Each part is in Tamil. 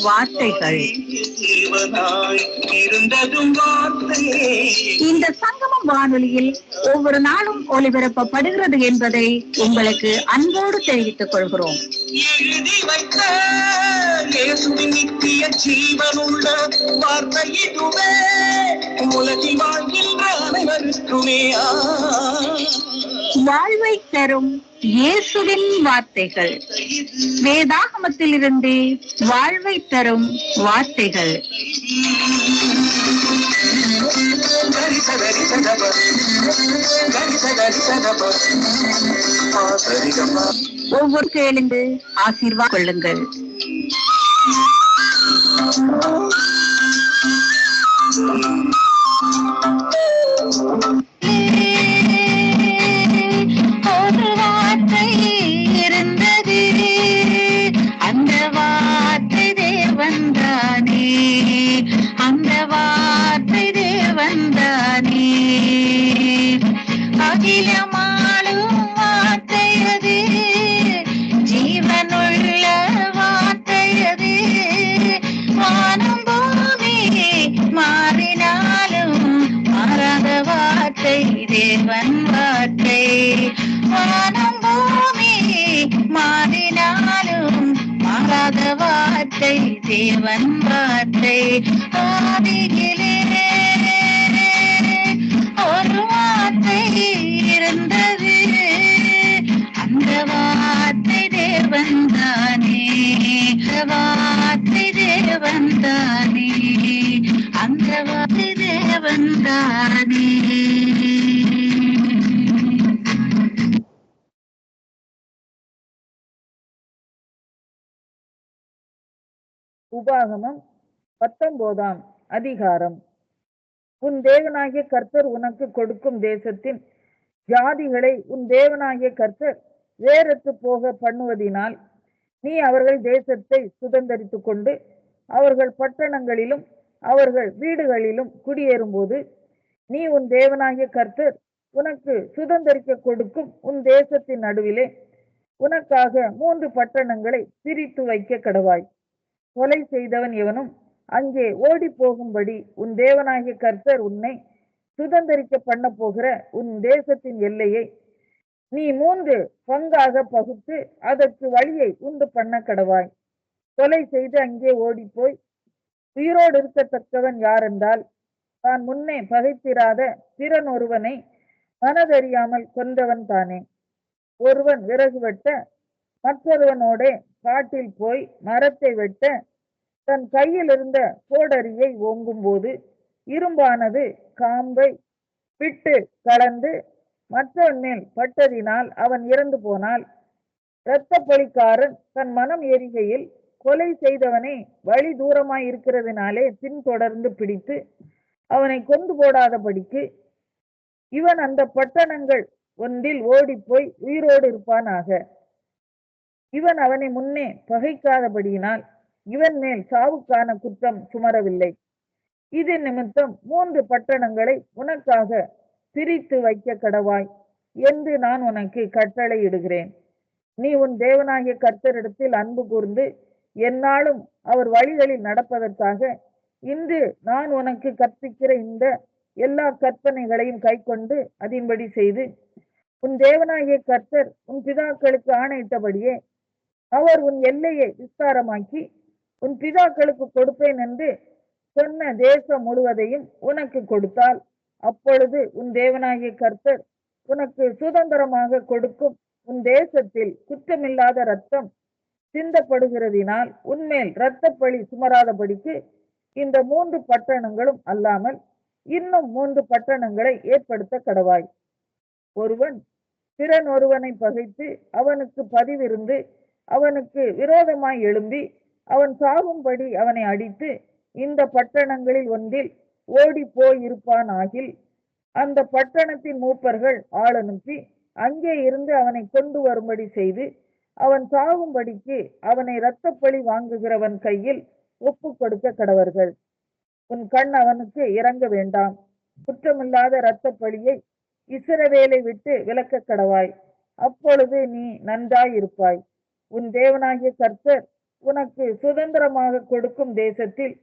வார்த்தைகள். இந்த சங்கமம் வானொலியில் ஒவ்வொரு நாளும் ஒலிபரப்பப்படுகிறது என்பதை உங்களுக்கு அன்போடு தெரிவித்துக் கொள்கிறோம். எழுதி வைத்த நித்திய ஜீவனுள்ள வார்த்தை இதுவே, உலகில் வாழ்கின்ற அனைவருக்குமே வாழ்வை தரும் இயேசுவின் வார்த்தைகள். வேதாகமத்தில் இருந்து வாழ்வை தரும் வார்த்தைகள். ஒவ்வொரு கேளுந்து ஆசீர்வாதம் கொள்ளுங்கள். ஒரு வார்த்தை இருந்தது, அந்த வார்த்தை தேவன்தானே, அந்த வார்த்தை தேவன்தானே. அகிலமாளும் வார்த்தை அது, ஜீவனுள்ள வார்த்தை அது. வானம் பூமி மாறினாலும் மாறாத வார்த்தை தேவன் வார்த்தை. வானம் பூமி மாறினாலும் மாறாத வார்த்தை தேவன் வார்த்தை. ஆதியிலே ஒரு வார்த்தை இருந்தது, அந்த வார்த்தை தேவன்தானே, வார்த்தை தேவன்தானே, அந்த வார்த்தை தேவன்தானே. உபாகமம் 19 அதிகாரம். உன் தேவனாகிய கர்த்தர் உனக்கு கொடுக்கும் தேசத்தின் ஜாதிகளை உன் தேவனாகிய கர்த்தர் வேறற்று போக பண்ணுவதினால் நீ அவர்கள் தேசத்தை சுதந்தரித்துக் கொண்டு அவர்கள் பட்டணங்களிலும் அவர்கள் வீடுகளிலும் குடியேறும்போது, நீ உன் தேவனாகிய கர்த்தர் உனக்கு சுதந்தரிக்க கொடுக்கும் உன் தேசத்தின் நடுவிலே உனக்காக 3 பட்டணங்களை பிரித்து வைக்க கடவாய். கொலை செய்தவன் எவனும் அங்கே ஓடி போகும்படி உன் தேவனாகிய கர்த்தர் உன்னை சுதந்தரிக்க பண்ண போகிற உன் தேசத்தின் எல்லையை நீ 3 பங்காக பகுத்து அதற்கு வழியை உண்டு பண்ண கடவாய். கொலை செய்து அங்கே ஓடி போய் உயிரோடு இருக்கத்தக்கவன் யாரென்றால், தான் முன்னே பகைத்திராத பிறன் ஒருவனை மனதறியாமல் கொன்றவன் தானே. ஒருவன் விறகு வெட்ட மற்றொருவனோட காட்டில் போய் மரத்தை வெட்ட தன் கையில் இருந்த கோடரியை ஓங்கும் போது இரும்பானது காம்பை விட்டு கலந்து மற்றவன் மேல் பட்டதினால் அவன் இறந்து போனால், இரத்த பழிக்காரன் தன் மனம் எரிகையில் கொலை செய்தவனை வழி தூரமாய் இருக்கிறதுனாலே பின்தொடர்ந்து பிடித்து அவனை கொண்டு போடாதபடிக்கு இவன் அந்த பட்டணங்கள் ஒன்றில் ஓடி போய் உயிரோடு இருப்பானாக. இவன் அவனை முன்னே பகைக்காதபடியினால் இவன் மேல் சாவுக்கான குற்றம் சுமரவில்லை. இது நிமித்தம் 3 பட்டணங்களை உனக்காக பிரித்து வைக்க கடவாய் என்று நான் உனக்கு கட்டளை இடுகிறேன். நீ உன் தேவனாகிய கர்த்தரிடத்தில் அன்பு கூர்ந்து எந்நாளும் அவர் வழிகளில் நடப்பதற்காக இன்று நான் உனக்கு கற்பிக்கிற இந்த எல்லா கற்பனைகளையும் கைக்கொண்டு அதின்படி செய்து, உன் தேவனாகிய கர்த்தர் உன் பிதாக்களுக்கு ஆணையிட்டபடியே அவர் உன் எல்லையை விஸ்தாரமாக்கி உன் பிதாக்களுக்கு கொடுப்பேன் என்று சொன்ன தேசம் முழுவதையும் உனக்கு கொடுத்தால், அப்பொழுது உன் தேவனாகிய கர்த்தர் உனக்கு சுதந்திரமாக கொடுக்கும் உன் தேசத்தில் குற்றமில்லாத இரத்தம் சிந்தப்படுகிறதினால் உன்மேல் இரத்தப்பழி சுமராதபடிக்கு இந்த 3 பட்டணங்களும் அல்லாமல் இன்னும் 3 பட்டணங்களை ஏற்படுத்த கடவாய். ஒருவன் பிறன் ஒருவனை பகைத்து அவனுக்கு பதிவிருந்து அவனுக்கு விரோதமாய் எழும்பி அவன் சாகும்படி அவனை அடித்து இந்த பட்டணங்களில் ஒன்றில் ஓடி போயிருப்பான் ஆகில், அந்த பட்டணத்தின் மூப்பர்கள் ஆள் அனுப்பி அங்கே இருந்து அவனை கொண்டு வரும்படி செய்து அவன் சாகும்படிக்கு அவனை இரத்தப்பழி வாங்குகிறவன் கையில் ஒப்பு கொடுக்க கடவர்கள். உன் கண் அவனுக்கு இறங்க வேண்டாம். குற்றமில்லாத இரத்தப்பழியை இஸ்ரவேலை விட்டு விலக்க கடவாய். அப்பொழுது நீ நன்றாய் இருப்பாய். உன் தேவனாகிய கர்த்தர் உனக்கு சுதந்திரமாக கொடுக்கும் தேசத்தில்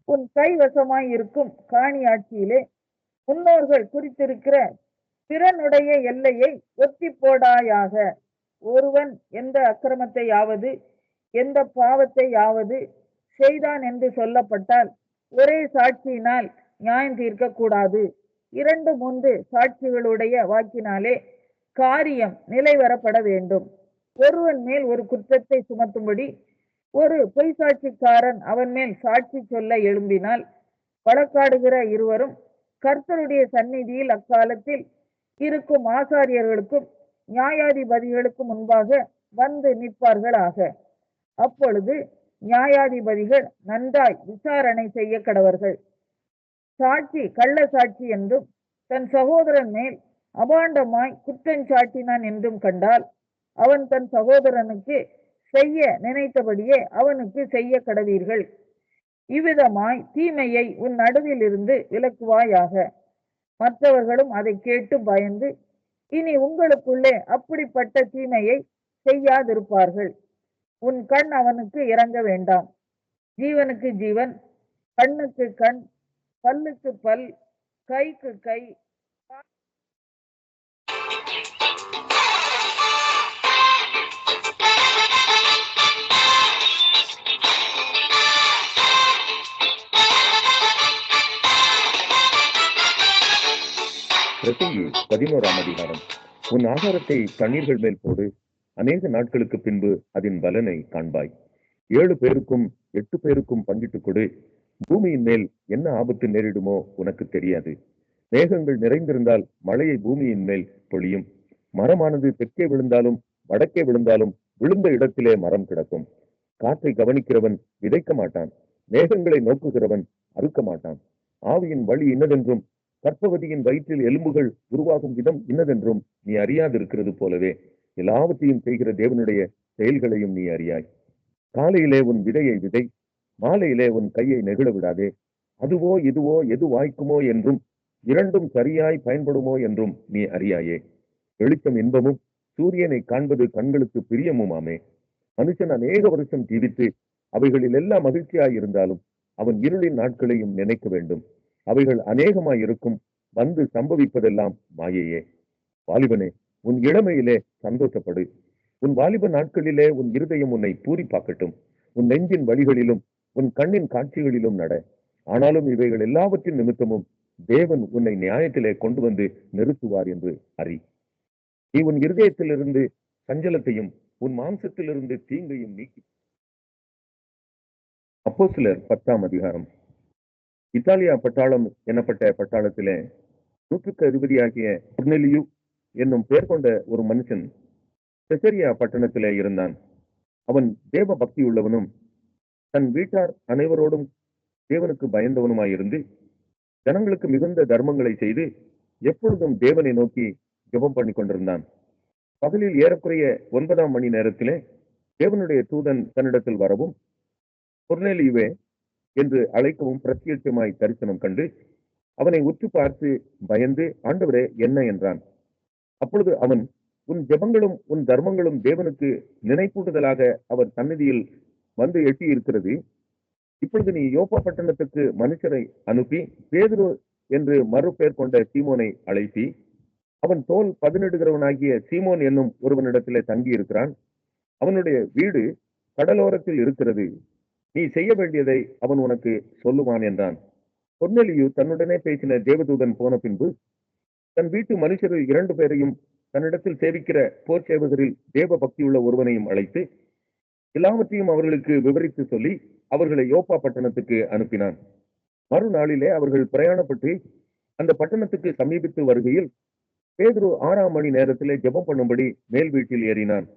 உன் கைவசமாய் இருக்கும் காணியாட்சியிலே முன்னோர்கள் குறித்திருக்கிற பிறனுடைய எல்லையை ஒத்தி போடாயாக. ஒருவன் எந்த அக்கிரமத்தையாவது எந்த பாவத்தையாவது செய்தான் என்று சொல்லப்பட்டால் ஒரே சாட்சியினால் நியாயம் தீர்க்க கூடாது. 2-3 சாட்சிகளுடைய வாக்கினாலே காரியம் நிலைவரப்பட வேண்டும். ஒருவன் மேல் ஒரு குற்றத்தை சுமத்தும்படி ஒரு பொய் சாட்சிக்காரன் அவன் மேல் சாட்சி சொல்ல எழும்பினால் வழக்காடுகிற இருவரும் கர்த்தருடைய சந்நிதியில் அக்காலத்தில் இருக்கும் ஆசாரியர்களுக்கும் நியாயாதிபதிகளுக்கும் முன்பாக வந்து நிற்பார்களாக. அப்பொழுது நியாயாதிபதிகள் நன்றாய் விசாரணை செய்ய கடவர்கள். சாட்சி கள்ள சாட்சி என்றும் தன் சகோதரன் மேல் அபாண்டமாய் குற்றஞ்சாட்டினான் என்றும் கண்டால் அவன் தன் சகோதரனுக்கு செய்ய நினைத்தபடியே அவனுக்கு செய்ய கடவீர்கள். இவ்விதமாய் தீமையை உன் நடுவில் இருந்து விலக்குவாயாக. மற்றவர்களும் அதை கேட்டு பயந்து இனி உங்களுக்குள்ளே அப்படிப்பட்ட தீமையை செய்யாதிருப்பார்கள். உன் கண் அவனுக்கு இறங்க வேண்டாம். ஜீவனுக்கு ஜீவன், கண்ணுக்கு கண், பல்லுக்கு பல், கைக்கு கை. பிரசங்கி 11ஆம் அதிகாரம். உன் ஆகாரத்தை தண்ணீர்கள் மேல் போடு, அநேக நாட்களுக்கு பின்பு அதன் பலனை காண்பாய். 7 பேருக்கும் 8 பேருக்கும் பங்கிட்டுக் கொடு. பூமியின் மேல் என்ன ஆபத்து நேரிடுமோ உனக்கு தெரியாது. மேகங்கள் நிறைந்திருந்தால் மழையை பூமியின் மேல் பொழியும். மரமானது தெற்கே விழுந்தாலும் வடக்கே விழுந்தாலும் விழுந்த இடத்திலே மரம் கிடக்கும். காற்றை கவனிக்கிறவன் விதைக்க மாட்டான், மேகங்களை நோக்குகிறவன் அறுக்க மாட்டான். ஆவியின் வழி இன்னதென்றும் கர்ப்பவதியின் வயிற்றில் எலும்புகள் உருவாகும் விதம் இன்னதென்றும் நீ அறியாதிருக்கிறது போலவே எல்லாவற்றையும் செய்கிற தேவனுடைய செயல்களையும் நீ அறியாய். காலையிலே உன் விதையை விதை, மாலையிலே உன் கையை நெகிழ விடாதே. அதுவோ இதுவோ எது வாய்க்குமோ என்றும் இரண்டும் சரியாய் பயன்படுமோ என்றும் நீ அறியாயே. வெளிச்சம் இன்பமும் சூரியனை காண்பது கண்களுக்கு பிரியமுமாமே. மனுஷன் அநேக வருஷம் ஜீவித்து அவைகளில் எல்லாம் மகிழ்ச்சியாய் இருந்தாலும் அவன் இருளின் நாட்களையும் நினைக்க வேண்டும். அவைகள் அநேகமாய் இருக்கும், வந்து சம்பவிப்பதெல்லாம் மாயையே. வாலிபனே, உன் இளமையிலே சந்தோஷப்படு. உன் வாலிப நாட்களிலே உன் இருதயம் உன்னை பூரிப்பாக்கட்டும். உன் நெஞ்சின் வழிகளிலும் உன் கண்ணின் காட்சிகளிலும் நட. ஆனாலும் இவைகள் எல்லாவற்றின் நிமித்தமும் தேவன் உன்னை நியாயத்திலே கொண்டு வந்து நிறுத்துவார் என்று அறி. நீ உன் இருதயத்திலிருந்து சஞ்சலத்தையும் உன் மாம்சத்திலிருந்து தீங்கையும் நீக்கி. அப்போஸ்தலர் 10ஆம் அதிகாரம். இத்தாலியா பட்டாளம் எனப்பட்ட பட்டாளத்திலே 160 கொர்நேலியு என்னும் பெயர் கொண்ட ஒரு மனுஷன் செசரியா பட்டணத்திலே இருந்தான். அவன் தேவ பக்தி உள்ளவனும் தன் வீட்டார் அனைவரோடும் தேவனுக்கு பயந்தவனுமாயிருந்து ஜனங்களுக்கு மிகுந்த தர்மங்களை செய்து எப்பொழுதும் தேவனை நோக்கி ஜெபம் பண்ணி கொண்டிருந்தான். பகலில் ஏறக்குறைய 9ஆம் மணி நேரத்திலே தேவனுடைய தூதன் தன்னிடத்தில் வரவும் கொர்நேலியுவே என்று அழைக்கவும் பிரத்யட்சமாய் தரிசனம் கண்டு அவனை உற்று பார்த்து பயந்து, ஆண்டவரே என்ன என்றான். அப்பொழுது அவன், உன் ஜெபங்களும் உன் தர்மங்களும் தேவனுக்கு நினைப்பூட்டுதலாக அவர் சந்நிதியில் வந்து எட்டி இருக்கிறது. இப்பொழுது நீ யோப்பா பட்டணத்துக்கு மனுஷரை அனுப்பி பேதுரு என்று மறுபெயர் கொண்ட சீமோனை அழைத்தி, அவன் தோல் பதனிடுகிறவனாகிய சீமோன் என்னும் ஒருவனிடத்திலே தங்கி இருக்கிறான். அவனுடைய வீடு கடலோரத்தில் இருக்கிறது. நீ செய்ய வேண்டியதை அவன் உனக்கு சொல்லுவான் என்றான். கொர்நேலியு தன்னுடனே பேசின தேவதூதன் போன பின்பு தன் வீட்டு மனுஷர் 2 பேரையும் தன்னிடத்தில் சேவிக்கிற போர் சேவகரில் தேவ பக்தியுள்ள ஒருவனையும் அழைத்து எல்லாவற்றையும் அவர்களுக்கு விவரித்து சொல்லி அவர்களை யோப்பா பட்டணத்துக்கு அனுப்பினான். மறுநாளிலே அவர்கள் பிரயாணப்பட்டு அந்த பட்டணத்துக்கு சமீபித்து வருகையில் பேதுரு 6ஆம் மணி நேரத்திலே ஜெபம் பண்ணும்படி மேல் வீட்டில் ஏறினான்.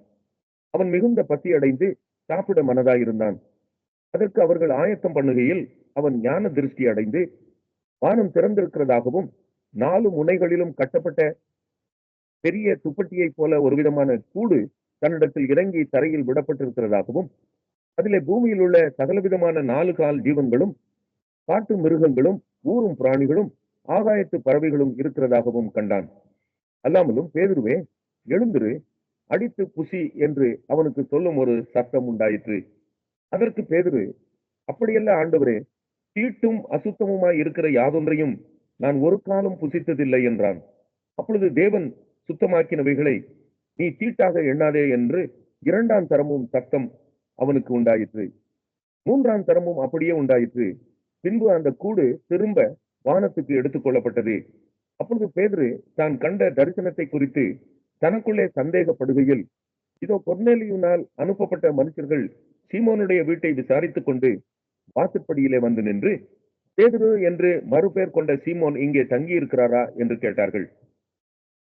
அவன் மிகுந்த பசி அடைந்து சாப்பிட மனதாயிருந்தான். அதற்கு அவர்கள் ஆயத்தம் பண்ணுகையில் அவன் ஞான திருஷ்டி அடைந்து வானம் திறந்திருக்கிறதாகவும் 4 முனைகளிலும் கட்டப்பட்ட பெரிய துப்பட்டியை போல ஒரு விதமான கூடு தன்னிடத்தில் இறங்கி தரையில் விடப்பட்டிருக்கிறதாகவும் அதிலே பூமியில் உள்ள சகலவிதமான 4 கால் ஜீவன்களும் காட்டு மிருகங்களும் ஊரும் பிராணிகளும் ஆகாயத்து பறவைகளும் இருக்கிறதாகவும் கண்டான். அல்லாமலும் பேதுருவே, எழுந்திரு, அடித்து புசி என்று அவனுக்கு சொல்லும் ஒரு சத்தம் உண்டாயிற்று. அதற்கு பேதுரு, அப்படியல்ல ஆண்டவரே, தீட்டும் அசுத்தமுமாய் இருக்கிற யாதொன்றையும் நான் ஒரு காலம் புசித்ததில்லை என்றான். அப்பொழுது தேவன் சுத்தமாக்கினவைகளை நீ தீட்டாக எண்ணாதே என்று இரண்டாம் தரமும் சத்தம் அவனுக்கு உண்டாயிற்று. மூன்றாம் தரமும் அப்படியே உண்டாயிற்று. பின்பு அந்த கூடு திரும்ப வானத்துக்கு எடுத்துக் கொள்ளப்பட்டது. அப்பொழுது பேதுரு தான் கண்ட தரிசனத்தை குறித்து தனக்குள்ளே சந்தேகப்படுகையில், இதோ கொர்நேலியுனால் அனுப்பப்பட்ட மனுஷர்கள் சீமோனுடைய வீட்டை விசாரித்துக் கொண்டு வாசற்படியிலே வந்து நின்று, பேதுரு என்று மறுபெயர் கொண்ட சீமோன் இங்கே தங்கி இருக்கிறாரா என்று கேட்டார்கள்.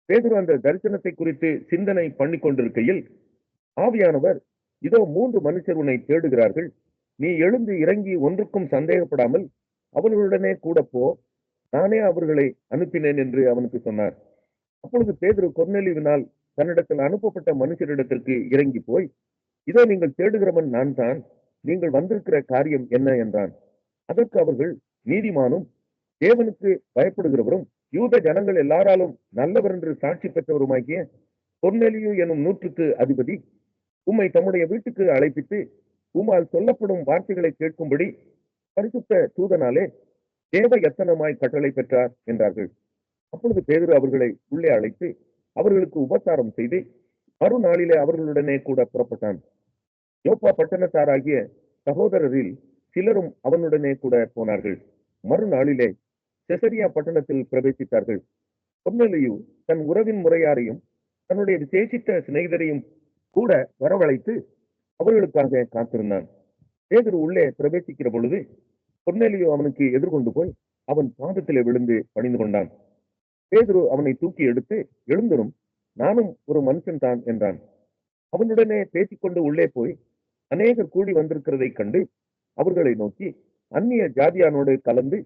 பேதுரு அந்த தரிசனத்தை குறித்து சிந்தனை பண்ணி கொண்டிருக்கையில் ஆவியானவர், இதோ 3 மனுஷர் உன்னை தேடுகிறார்கள். நீ எழுந்து இறங்கி ஒன்றுக்கும் சந்தேகப்படாமல் அவர்களுடனே கூட போ, நானே அவர்களை அனுப்பினேன் என்று அவனுக்கு சொன்னார். அப்பொழுது பேதுரு கொர்நேலியுவினால் தன்னிடத்தில் அனுப்பப்பட்ட மனுஷரிடத்திற்கு இறங்கி போய், இதோ நீங்கள் தேடுகிறவன் நான் தான், நீங்கள் வந்திருக்கிற காரியம் என்ன என்றான். அதற்கு அவர்கள், நீதிமானும் தேவனுக்கு பயப்படுகிறவரும் யூத ஜனங்கள் எல்லாராலும் நல்லவர் என்று சாட்சி பெற்றவருமாகிய கொர்நேலியு எனும் 100க்கு அதிபதி உம்மை தம்முடைய வீட்டுக்கு அழைப்பித்து உம்மால் சொல்லப்படும் வார்த்தைகளை கேட்கும்படி பரிசுத்த தூதனாலே தேவ யத்தனமாய் கட்டளை பெற்றார் என்றார்கள். அப்பொழுது பேதுரு அவர்களை உள்ளே அழைத்து அவர்களுக்கு உபசாரம் செய்து மறுநாளிலே அவர்களுடனே கூட புறப்பட்டான். யோப்பா பட்டணத்தாராகிய சகோதரரில் சிலரும் அவனுடனே கூட போனார்கள். மறுநாளிலே செசரியா பட்டணத்தில் பிரவேசித்தார்கள். கொர்நேலியு தன் உறவின் முறையாரையும் தன்னுடைய விசேஷித்த சிநேகிதரையும் கூட வரவழைத்து அவர்களுக்காக காத்திருந்தான். பேதுரு உள்ளே பிரவேசிக்கிற பொழுது கொர்நேலியு அவனுக்கு எதிர்கொண்டு போய் அவன் பாதத்திலே விழுந்து பணிந்து கொண்டான். பேதுரு அவனை தூக்கி எடுத்து, எழுந்தரும், நானும் ஒரு மனுஷன் தான் என்றான். அவனுடனே பேசிக்கொண்டு உள்ளே போய் அநேகர் கூடி வந்திருக்கிறதை கண்டு அவர்களை நோக்கி, அந்நிய ஜாதியானோடு கலந்து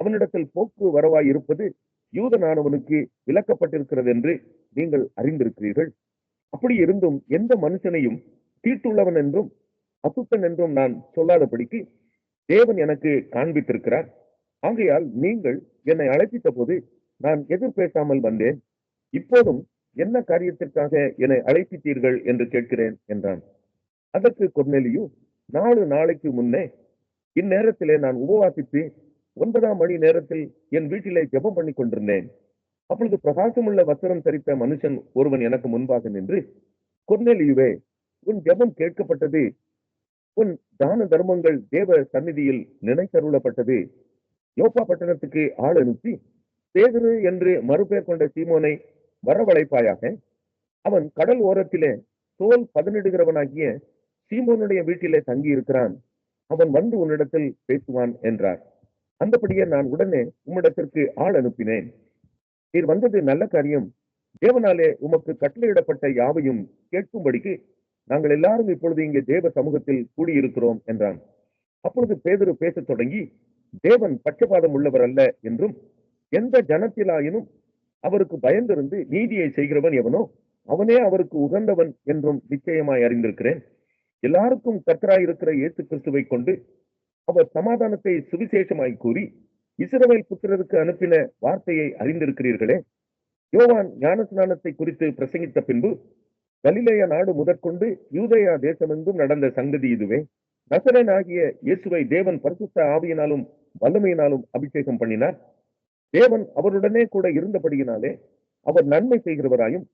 அவனிடத்தில் போக்கு வரவாய் இருப்பது யூதனானவனுக்கு விலக்கப்பட்டிருக்கிறது என்று நீங்கள் அறிந்திருக்கிறீர்கள். அப்படி இருந்தும் எந்த மனுஷனையும் தீட்டுள்ளவன் என்றும் அசுத்தன் என்றும் நான் சொல்லாதபடிக்கு தேவன் எனக்கு காண்பித்திருக்கிறார். ஆகையால் நீங்கள் என்னை அழைப்பித்த போது நான் எதிர் பேசாமல் வந்தேன். இப்போதும் என்ன காரியத்திற்காக என்னை அழைப்பித்தீர்கள் என்று கேட்கிறேன் என்றான். அதற்கு கொர்நேலியு, 4 நாளைக்கு முன்னே இந்நேரத்திலே நான் உபவாசித்து 9ஆம் மணி நேரத்தில் என் வீட்டிலே ஜெபம் பண்ணி கொண்டிருந்தேன். அப்பொழுது பிரகாசமுள்ள வஸ்திரம் தரித்த மனுஷன் ஒருவன் எனக்கு முன்பாக நின்று, கொர்நேலியுவே, உன் ஜெபம் கேட்கப்பட்டது, உன் தான தர்மங்கள் தேவ சந்நிதியில் நினைத்தருளப்பட்டது. யோப்பா பட்டணத்துக்கு ஆள் அனுப்பி பேதுரு என்று மறுபெயர் கொண்ட சீமோனை வரவழைப்பாயாக. அவன் கடல் ஓரத்திலே தோல் பதனிடுகிறவனாகிய சீமோனுடைய வீட்டிலே தங்கி இருக்கிறான். அவன் வந்து உன்னிடத்தில் பேசுவான் என்றார். அந்தபடியே நான் உடனே உம்மிடத்திற்கு ஆள் அனுப்பினேன். நீர் வந்தது நல்ல காரியம். தேவனாலே உமக்கு கட்டளையிடப்பட்ட யாவையும் கேட்கும்படிக்கு நாங்கள் எல்லாரும் இப்பொழுது இங்கே தேவ சமூகத்தில் கூடியிருக்கிறோம் என்றான். அப்பொழுது பேதுரு பேசத் தொடங்கி, தேவன் பட்சபாதம் உள்ளவர் அல்ல என்றும், எந்த ஜனத்திலாயினும் அவருக்கு பயந்திருந்து நீதியை செய்கிறவன் எவனோ அவனே அவருக்கு உகந்தவன் என்றும் நிச்சயமாய் அறிந்திருக்கிறேன். எல்லாருக்கும் கர்த்தராயிருக்கிற இயேசு கிறிஸ்துவை கொண்டு அவர் சமாதானத்தை சுவிசேஷமாய் கூறி இஸ்ரவேல் புத்திரருக்கு அனுப்பின வார்த்தையை அறிந்திருக்கிறீர்களே. யோவான் ஞானஸ்நானத்தை குறித்து பிரசங்கித்த பின்பு கலிலேய நாடு முதற்கொண்டு யூதேயா தேசமெங்கும் நடந்த சங்கதி இதுவே. நசரேயனாகிய இயேசுவை தேவன் பரிசுத்த ஆவியினாலும் வல்லமையினாலும் அபிஷேகம் பண்ணினார். தேவன் அவருடனே கூட இருந்தபடியினாலே அவர் நன்மை செய்கிறவராயும்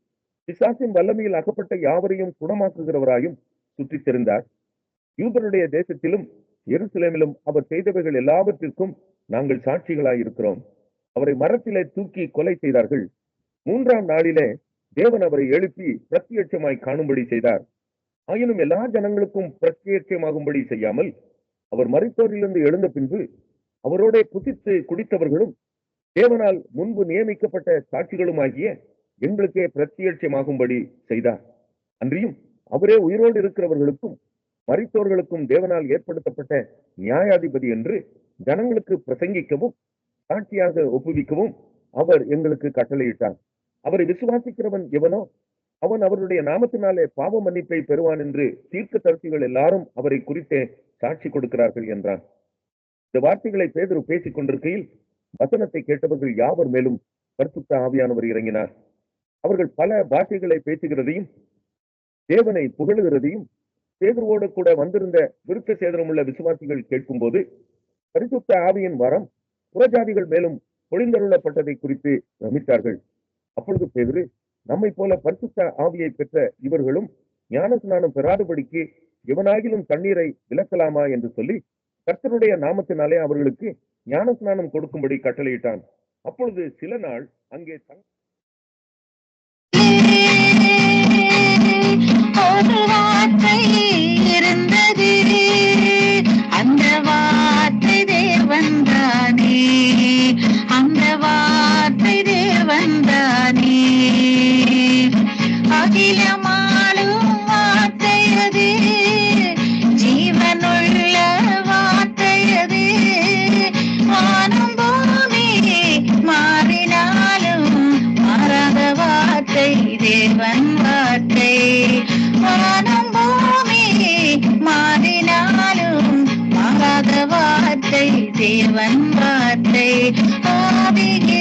பிசாசின் வல்லமையில் அகப்பட்ட யாவரையும் குணமாக்குகிறவராயும் சுற்றித் திரிந்தார். யூதருடைய தேசத்திலும் எருசலேமிலும் அவர் செய்தவைகள் எல்லாவற்றிற்கும் நாங்கள் சாட்சிகளாய் இருக்கிறோம். அவரை மரத்திலே தூக்கி கொலை செய்தார்கள். 3ஆம் நாளிலே தேவன் அவரை எழுப்பி பிரத்யட்சமாய் காணும்படி செய்தார். ஆயினும் எல்லா ஜனங்களுக்கும் பிரத்யட்சமாகும்படி செய்யாமல் அவர் மரித்தோரிலிருந்து எழுந்த பின்பு அவரோட புசித்து குடித்தவர்களும் தேவனால் முன்பு நியமிக்கப்பட்ட சாட்சிகளுமாகிய எங்களுக்கே பிரத்யட்சமாகும்படி செய்தார். அன்றியும் அவரே உயிரோடு இருக்கிறவர்களுக்கும் மரித்தோர்களுக்கும் தேவனால் ஏற்படுத்தப்பட்ட நியாயாதிபதி என்று ஜனங்களுக்கு பிரசங்கிக்கவும் சாட்சியாக ஒப்புவிக்கவும் அவர் எங்களுக்கு கட்டளையிட்டார். அவரை விசுவாசிக்கிறவன் எவனோ அவன் அவருடைய நாமத்தினாலே பாவ மன்னிப்பை பெறுவான் என்று தீர்க்கதரிசிகள் எல்லாரும் அவரை குறித்தே சாட்சி கொடுக்கிறார்கள் என்றான். இந்த வார்த்தைகளை பேதுரு பேசிக் கொண்டிருக்கையில் வசனத்தை கேட்டவர்கள் யாவர் மேலும் பரிசுத்த ஆவியானவர் இறங்கினார். அவர்கள் பல பாஷைகளை பேசுகிறதையும் தேவனை புகழுகிறதையும் பேதுருவோடு கூட வந்திருந்த விருத்த சேதனமுள்ள விசுவாசிகள் கேட்கும் போது பரிசுத்த ஆவியின் வரம் புறஜாதிகள் மேலும் பொழிந்தருளப்பட்டதை குறித்து பிரமித்தார்கள். அப்பொழுது பேதுரு, நம்மை போல பரிசுத்த ஆவியை பெற்ற இவர்களும் ஞான ஸ்நானம் பெறாதபடிக்கு எவனாகிலும் தண்ணீரை விலக்கலாமா என்று சொல்லி கர்த்தருடைய நாமத்தினாலே அவர்களுக்கு ஞான ஸ்நானம் கொடுக்கும்படி கட்டளையிட்டான். அப்பொழுது சில நாள் அங்கே ஒரு வார்த்தை இருந்தது, அந்த வார்த்தை தேவன் தானே, அந்த வார்த்தை தேவன் தானே. அகிலமாலும் வார்த்தையது, ஜீவனுள்ள வார்த்தையது. வானம் பூமி மாறினாலும் மாறாத வார்த்தை தேவன் வார்த்தை. வானம் பூமி மாறினாலும் மாறாத வார்த்தை தேவன் வார்த்தை. ஆவியே